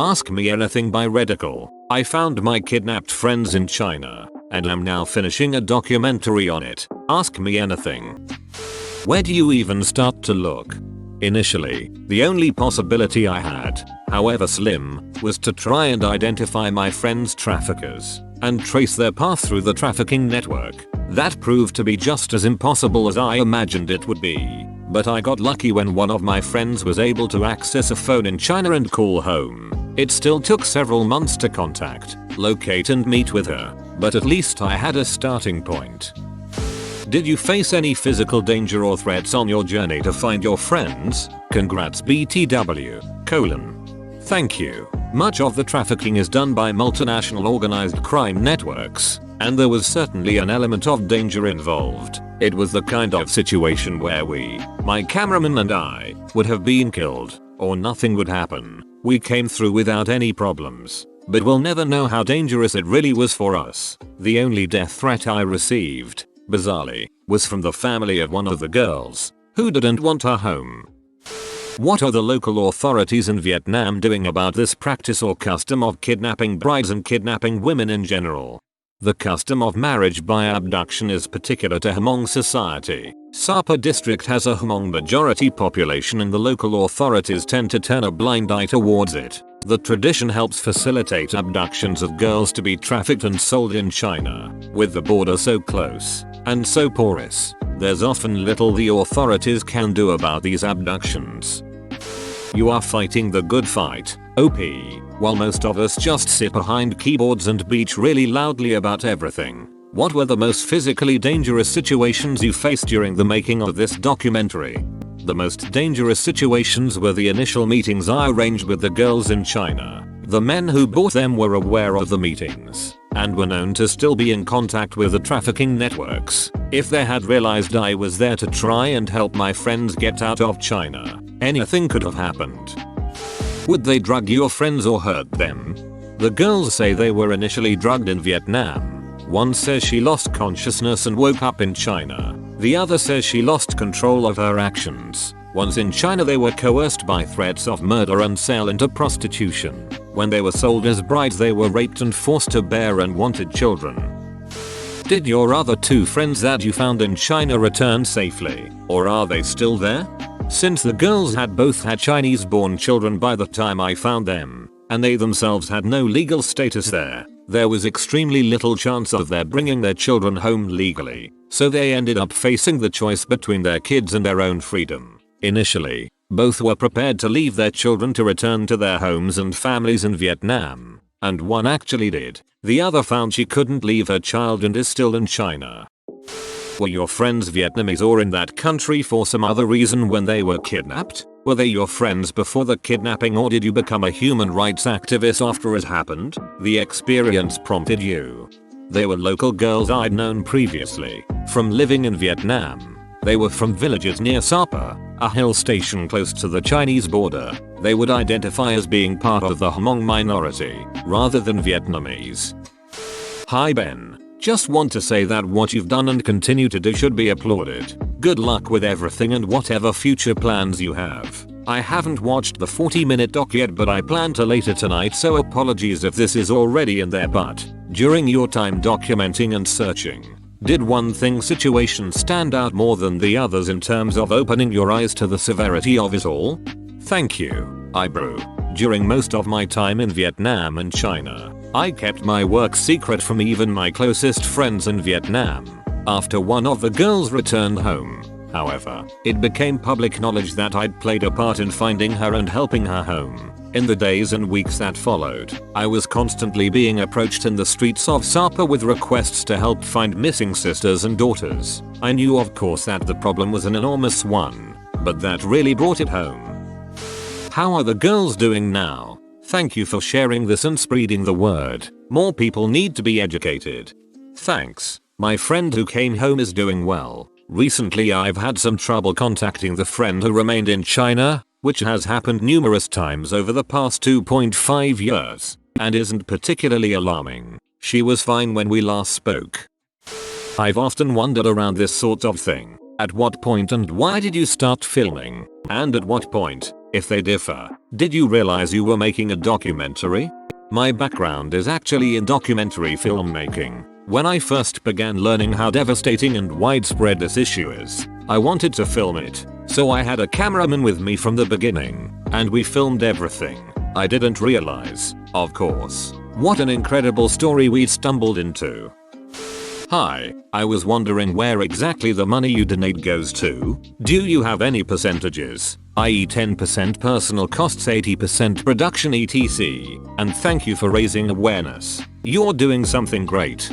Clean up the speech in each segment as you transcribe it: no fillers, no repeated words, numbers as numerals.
Ask Me Anything by Redical. I found my kidnapped friends in China, and I'm now finishing a documentary on it. Ask Me Anything. Where do you even start to look? Initially, the only possibility I had, however slim, was to try and identify my friends' traffickers and trace their path through the trafficking network. That proved to be just as impossible as I imagined it would be, but I got lucky when one of my friends was able to access a phone in China and call home. It still took several months to contact, locate and meet with her, but at least I had a starting point. Did you face any physical danger or threats on your journey to find your friends? Congrats BTW. Thank you. Much of the trafficking is done by multinational organized crime networks, and there was certainly an element of danger involved. It was the kind of situation where my cameraman and I, would have been killed, or nothing would happen. We came through without any problems, but we'll never know how dangerous it really was for us. The only death threat I received, bizarrely, was from the family of one of the girls, who didn't want her home. What are the local authorities in Vietnam doing about this practice or custom of kidnapping brides and kidnapping women in general? The custom of marriage by abduction is particular to Hmong society. Sapa district has a Hmong majority population and the local authorities tend to turn a blind eye towards it. The tradition helps facilitate abductions of girls to be trafficked and sold in China. With the border so close and so porous, there's often little the authorities can do about these abductions. You are fighting the good fight, OP, while most of us just sit behind keyboards and bitch really loudly about everything. What were the most physically dangerous situations you faced during the making of this documentary? The most dangerous situations were the initial meetings I arranged with the girls in China. The men who bought them were aware of the meetings and were known to still be in contact with the trafficking networks. If they had realized I was there to try and help my friends get out of China, anything could have happened. Would they drug your friends or hurt them? The girls say they were initially drugged in Vietnam. One says she lost consciousness and woke up in China. The other says she lost control of her actions. Once in China they were coerced by threats of murder and sale into prostitution. When they were sold as brides they were raped and forced to bear unwanted children. Did your other two friends that you found in China return safely, or are they still there? Since the girls had both had Chinese-born children by the time I found them, and they themselves had no legal status there was extremely little chance of their bringing their children home legally, so they ended up facing the choice between their kids and their own freedom. Initially, both were prepared to leave their children to return to their homes and families in Vietnam, and one actually did. The other found she couldn't leave her child and is still in China. Were your friends Vietnamese or in that country for some other reason when they were kidnapped? Were they your friends before the kidnapping or did you become a human rights activist after it happened? The experience prompted you. They were local girls I'd known previously, from living in Vietnam. They were from villages near Sapa, a hill station close to the Chinese border. They would identify as being part of the Hmong minority, rather than Vietnamese. Hi Ben. Just want to say that what you've done and continue to do should be applauded. Good luck with everything and whatever future plans you have. I haven't watched the 40-minute doc yet but I plan to later tonight so apologies if this is already in there but, during your time documenting and searching, did one thing situation stand out more than the others in terms of opening your eyes to the severity of it all? Thank you, Ibro. During most of my time in Vietnam and China, I kept my work secret from even my closest friends in Vietnam. After one of the girls returned home, however, it became public knowledge that I'd played a part in finding her and helping her home. In the days and weeks that followed, I was constantly being approached in the streets of Sapa with requests to help find missing sisters and daughters. I knew of course that the problem was an enormous one, but that really brought it home. How are the girls doing now? Thank you for sharing this and spreading the word. More people need to be educated. Thanks. My friend who came home is doing well. Recently I've had some trouble contacting the friend who remained in China, which has happened numerous times over the past 2.5 years, and isn't particularly alarming. She was fine when we last spoke. I've often wondered around this sort of thing. At what point and why did you start filming? And at what point If they differ, did you realize you were making a documentary? My background is actually in documentary filmmaking. When I first began learning how devastating and widespread this issue is, I wanted to film it, so I had a cameraman with me from the beginning, and we filmed everything. I didn't realize, of course, what an incredible story we'd stumbled into. Hi, I was wondering where exactly the money you donate goes to. Do you have any percentages, i.e. 10% personal costs, 80% production etc. And thank you for raising awareness. You're doing something great.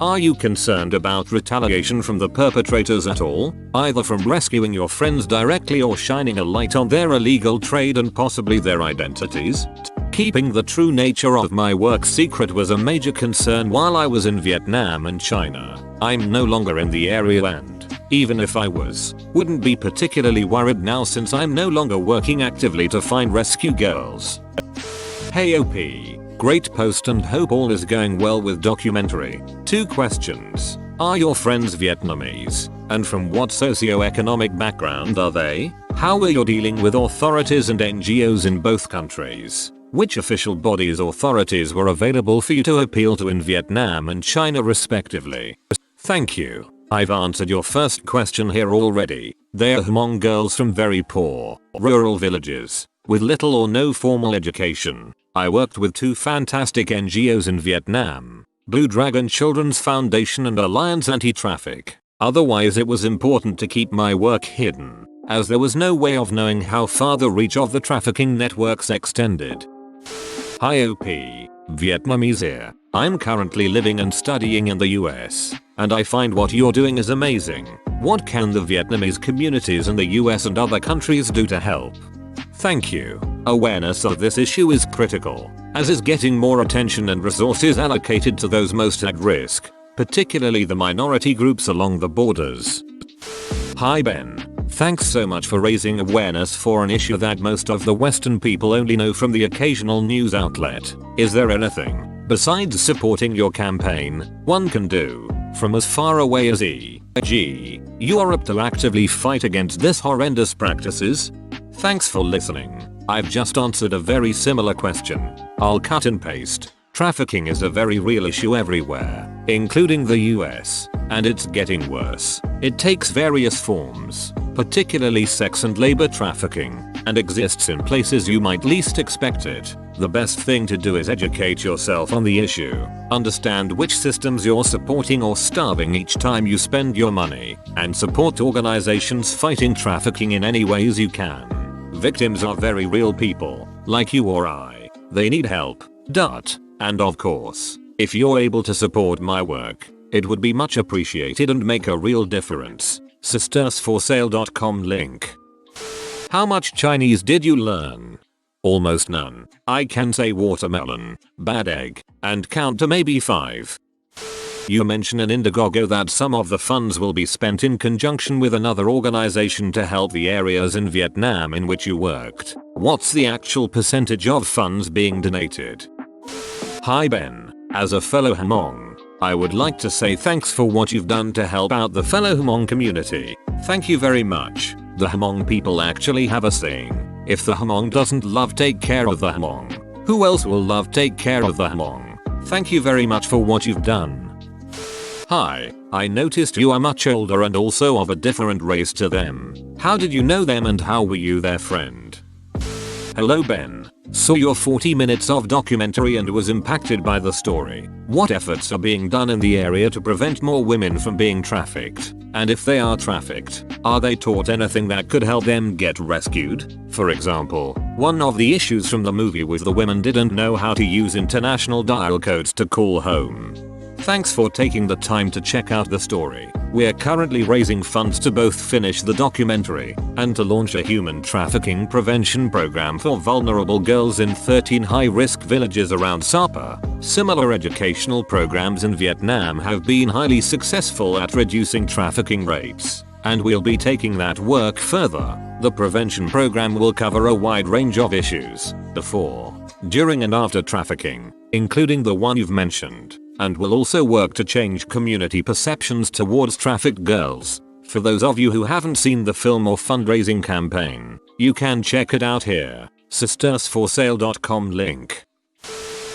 Are you concerned about retaliation from the perpetrators at all, either from rescuing your friends directly or shining a light on their illegal trade and possibly their identities? Keeping the true nature of my work secret was a major concern while I was in Vietnam and China. I'm no longer in the area and, even if I was, wouldn't be particularly worried now since I'm no longer working actively to find rescue girls. Hey OP. Great post and hope all is going well with documentary. 2 questions. Are your friends Vietnamese? And from what socio-economic background are they? How are you dealing with authorities and NGOs in both countries? Which official bodies or authorities were available for you to appeal to in Vietnam and China respectively? Thank you. I've answered your first question here already. They are Hmong girls from very poor, rural villages, with little or no formal education. I worked with 2 fantastic NGOs in Vietnam, Blue Dragon Children's Foundation and Alliance Anti-Traffic. Otherwise it was important to keep my work hidden, as there was no way of knowing how far the reach of the trafficking networks extended. Hi OP. Vietnamese here. I'm currently living and studying in the US, and I find what you're doing is amazing. What can the Vietnamese communities in the US and other countries do to help? Thank you. Awareness of this issue is critical, as is getting more attention and resources allocated to those most at risk, particularly the minority groups along the borders. Hi Ben. Thanks so much for raising awareness for an issue that most of the Western people only know from the occasional news outlet. Is there anything, besides supporting your campaign, one can do, from as far away as e.g. Europe to actively fight against this horrendous practices? Thanks for listening. I've just answered a very similar question. I'll cut and paste. Trafficking is a very real issue everywhere, including the US, and it's getting worse. It takes various forms, particularly sex and labor trafficking, and exists in places you might least expect it. The best thing to do is educate yourself on the issue, understand which systems you're supporting or starving each time you spend your money, and support organizations fighting trafficking in any ways you can. Victims are very real people, like you or I. They need help. And of course, if you're able to support my work, it would be much appreciated and make a real difference. Sistersforsale.com link. How much Chinese did you learn? Almost none. I can say watermelon, bad egg, and count to maybe 5. You mention in Indiegogo that some of the funds will be spent in conjunction with another organization to help the areas in Vietnam in which you worked. What's the actual percentage of funds being donated? Hi Ben. As a fellow Hmong, I would like to say thanks for what you've done to help out the fellow Hmong community. Thank you very much. The Hmong people actually have a saying, if the Hmong doesn't love take care of the Hmong, who else will love take care of the Hmong? Thank you very much for what you've done. Hi, I noticed you are much older and also of a different race to them. How did you know them and how were you their friend? Hello Ben. Saw your 40 minutes of documentary and was impacted by the story. What efforts are being done in the area to prevent more women from being trafficked? And if they are trafficked, are they taught anything that could help them get rescued? For example, one of the issues from the movie was the women didn't know how to use international dial codes to call home. Thanks for taking the time to check out the story. We're currently raising funds to both finish the documentary and to launch a human trafficking prevention program for vulnerable girls in 13 high-risk villages around Sapa. Similar educational programs in Vietnam have been highly successful at reducing trafficking rates, and we'll be taking that work further. The prevention program will cover a wide range of issues, before, during and after trafficking, including the one you've mentioned, and will also work to change community perceptions towards trafficked girls. For those of you who haven't seen the film or fundraising campaign, you can check it out here. sistersforsale.com link.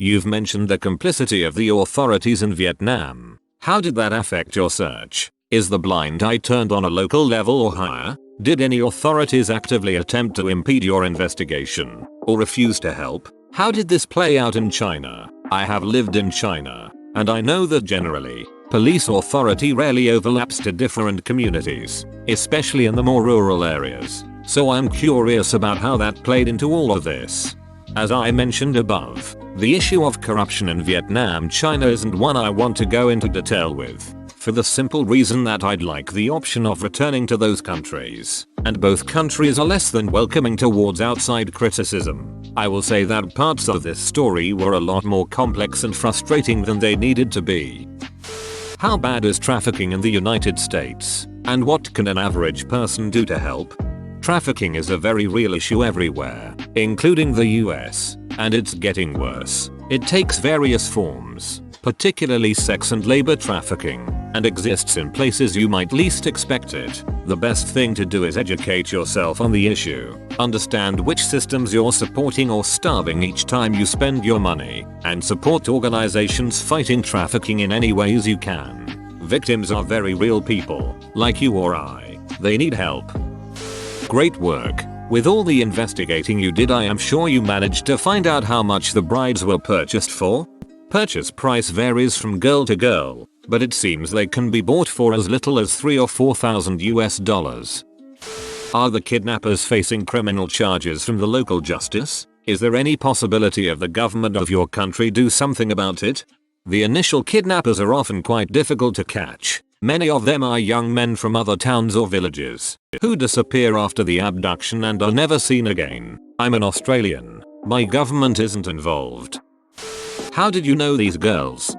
You've mentioned the complicity of the authorities in Vietnam. How did that affect your search? Is the blind eye turned on a local level or higher? Did any authorities actively attempt to impede your investigation or refuse to help? How did this play out in China? I have lived in China, and I know that generally, police authority rarely overlaps to different communities, especially in the more rural areas. So I'm curious about how that played into all of this. As I mentioned above, the issue of corruption in Vietnam, China isn't one I want to go into detail with, for the simple reason that I'd like the option of returning to those countries, and both countries are less than welcoming towards outside criticism. I will say that parts of this story were a lot more complex and frustrating than they needed to be. How bad is trafficking in the United States, and what can an average person do to help? Trafficking is a very real issue everywhere, including the US, and it's getting worse. It takes various forms, particularly sex and labor trafficking, and exists in places you might least expect it. The best thing to do is educate yourself on the issue, understand which systems you're supporting or starving each time you spend your money, and support organizations fighting trafficking in any ways you can. Victims are very real people, like you or I. They need help. Great work. With all the investigating you did, I am sure you managed to find out how much the brides were purchased for? Purchase price varies from girl to girl, but it seems they can be bought for as little as $3,000 or $4,000. Are the kidnappers facing criminal charges from the local justice? Is there any possibility of the government of your country do something about it? The initial kidnappers are often quite difficult to catch. Many of them are young men from other towns or villages who disappear after the abduction and are never seen again. I'm an Australian. My government isn't involved. How did you know these girls?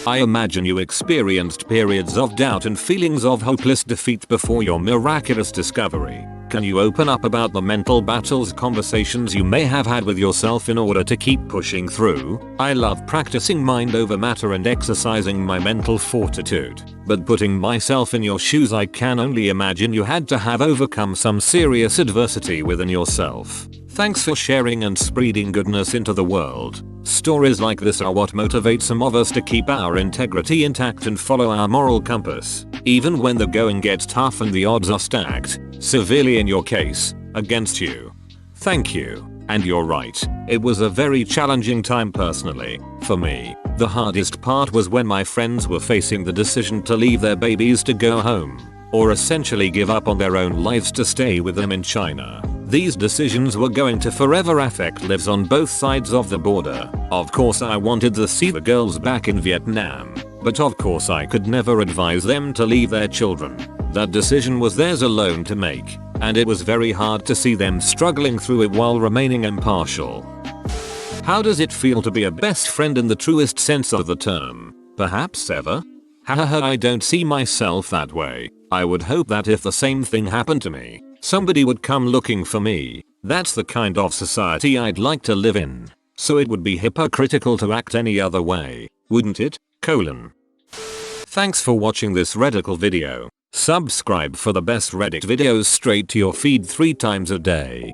I imagine you experienced periods of doubt and feelings of hopeless defeat before your miraculous discovery. Can you open up about the mental battles, conversations you may have had with yourself in order to keep pushing through? I love practicing mind over matter and exercising my mental fortitude, but putting myself in your shoes, I can only imagine you had to have overcome some serious adversity within yourself. Thanks for sharing and spreading goodness into the world. Stories like this are what motivate some of us to keep our integrity intact and follow our moral compass, even when the going gets tough and the odds are stacked, severely in your case, against you. Thank you. And you're right, it was a very challenging time personally. For me, the hardest part was when my friends were facing the decision to leave their babies to go home, or essentially give up on their own lives to stay with them in China. These decisions were going to forever affect lives on both sides of the border. Of course I wanted to see the girls back in Vietnam, but of course I could never advise them to leave their children. That decision was theirs alone to make, and it was very hard to see them struggling through it while remaining impartial. How does it feel to be a best friend in the truest sense of the term? Perhaps ever? Haha, I don't see myself that way. I would hope that if the same thing happened to me, somebody would come looking for me. That's the kind of society I'd like to live in. So it would be hypocritical to act any other way, wouldn't it? Thanks for watching this Radical video. Subscribe for the best Reddit videos straight to your feed 3 times a day.